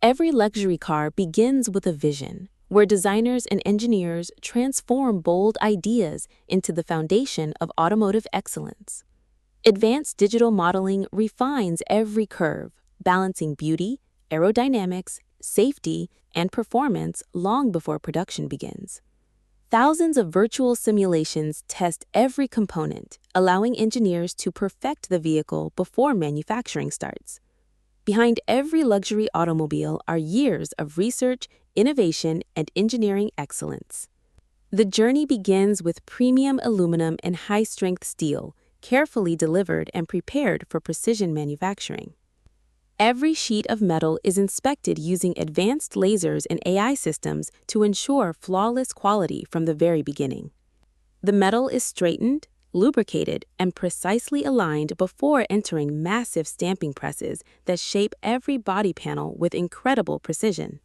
Every luxury car begins with a vision, where designers and engineers transform bold ideas into the foundation of automotive excellence. Advanced digital modeling refines every curve, balancing beauty, aerodynamics, safety, and performance long before production begins. Thousands of virtual simulations test every component, allowing engineers to perfect the vehicle before manufacturing starts. Behind every luxury automobile are years of research, innovation, and engineering excellence. The journey begins with premium aluminum and high-strength steel, carefully delivered and prepared for precision manufacturing. Every sheet of metal is inspected using advanced lasers and AI systems to ensure flawless quality from the very beginning. The metal is straightened, lubricated, and precisely aligned before entering massive stamping presses that shape every body panel with incredible precision.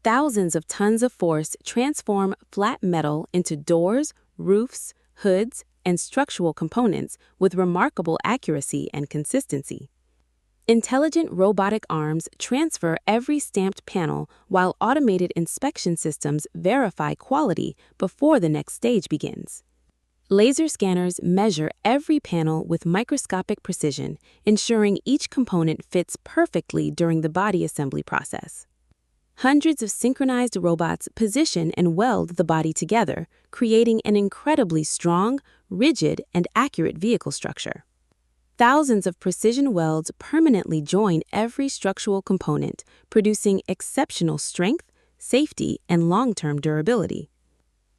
Thousands of tons of force transform flat metal into doors, roofs, hoods, and structural components with remarkable accuracy and consistency. Intelligent robotic arms transfer every stamped panel while automated inspection systems verify quality before the next stage begins. Laser scanners measure every panel with microscopic precision, ensuring each component fits perfectly during the body assembly process. Hundreds of synchronized robots position and weld the body together, creating an incredibly strong, rigid, and accurate vehicle structure. Thousands of precision welds permanently join every structural component, producing exceptional strength, safety, and long-term durability.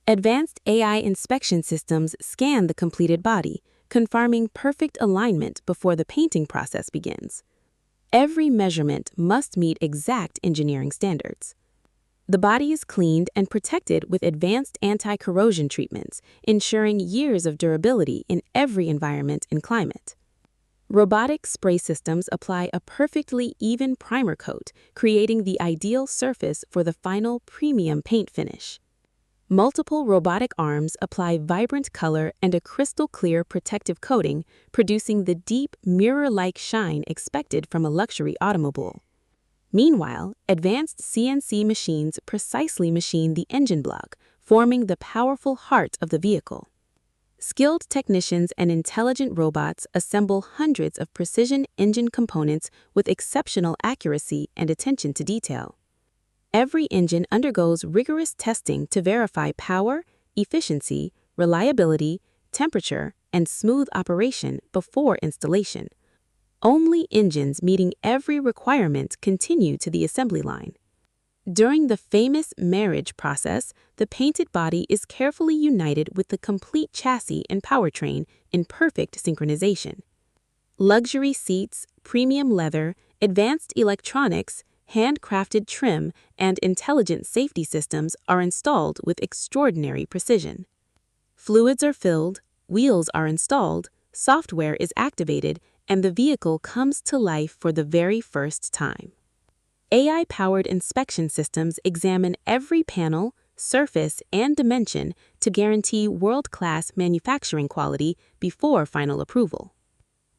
Advanced AI inspection systems scan the completed body, confirming perfect alignment before the painting process begins. Every measurement must meet exact engineering standards. The body is cleaned and protected with advanced anti-corrosion treatments, ensuring years of durability in every environment and climate. Robotic spray systems apply a perfectly even primer coat, creating the ideal surface for the final premium paint finish. Multiple robotic arms apply vibrant color and a crystal-clear protective coating, producing the deep, mirror-like shine expected from a luxury automobile. Meanwhile, advanced CNC machines precisely machine the engine block, forming the powerful heart of the vehicle. Skilled technicians and intelligent robots assemble hundreds of precision engine components with exceptional accuracy and attention to detail. Every engine undergoes rigorous testing to verify power, efficiency, reliability, temperature, and smooth operation before installation. Only engines meeting every requirement continue to the assembly line. During the famous marriage process, the painted body is carefully united with the complete chassis and powertrain in perfect synchronization. Luxury seats, premium leather, advanced electronics, handcrafted trim, and intelligent safety systems are installed with extraordinary precision. Fluids are filled, wheels are installed, software is activated, and the vehicle comes to life for the very first time. AI-powered inspection systems examine every panel, surface, and dimension to guarantee world-class manufacturing quality before final approval.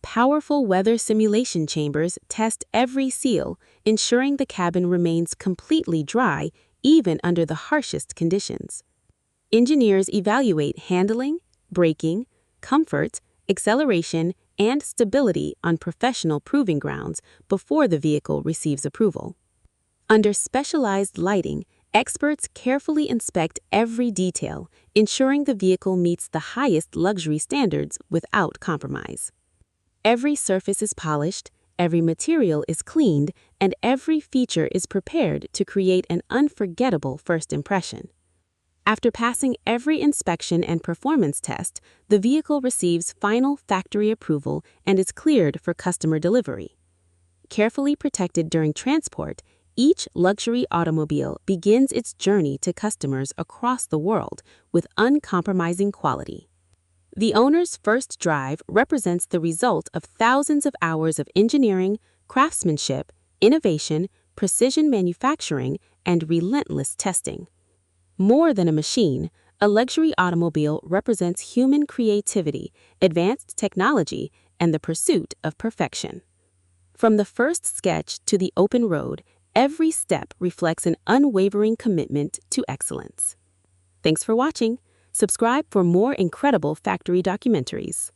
Powerful weather simulation chambers test every seal, ensuring the cabin remains completely dry even under the harshest conditions. Engineers evaluate handling, braking, comfort, acceleration, and stability on professional proving grounds before the vehicle receives approval. Under specialized lighting, experts carefully inspect every detail, ensuring the vehicle meets the highest luxury standards without compromise. Every surface is polished, every material is cleaned, and every feature is prepared to create an unforgettable first impression. After passing every inspection and performance test, the vehicle receives final factory approval and is cleared for customer delivery. Carefully protected during transport, each luxury automobile begins its journey to customers across the world with uncompromising quality. The owner's first drive represents the result of thousands of hours of engineering, craftsmanship, innovation, precision manufacturing, and relentless testing. More than a machine, a luxury automobile represents human creativity, advanced technology, and the pursuit of perfection. From the first sketch to the open road, Every step reflects an unwavering commitment to excellence. Thanks for watching. Subscribe for more incredible factory documentaries.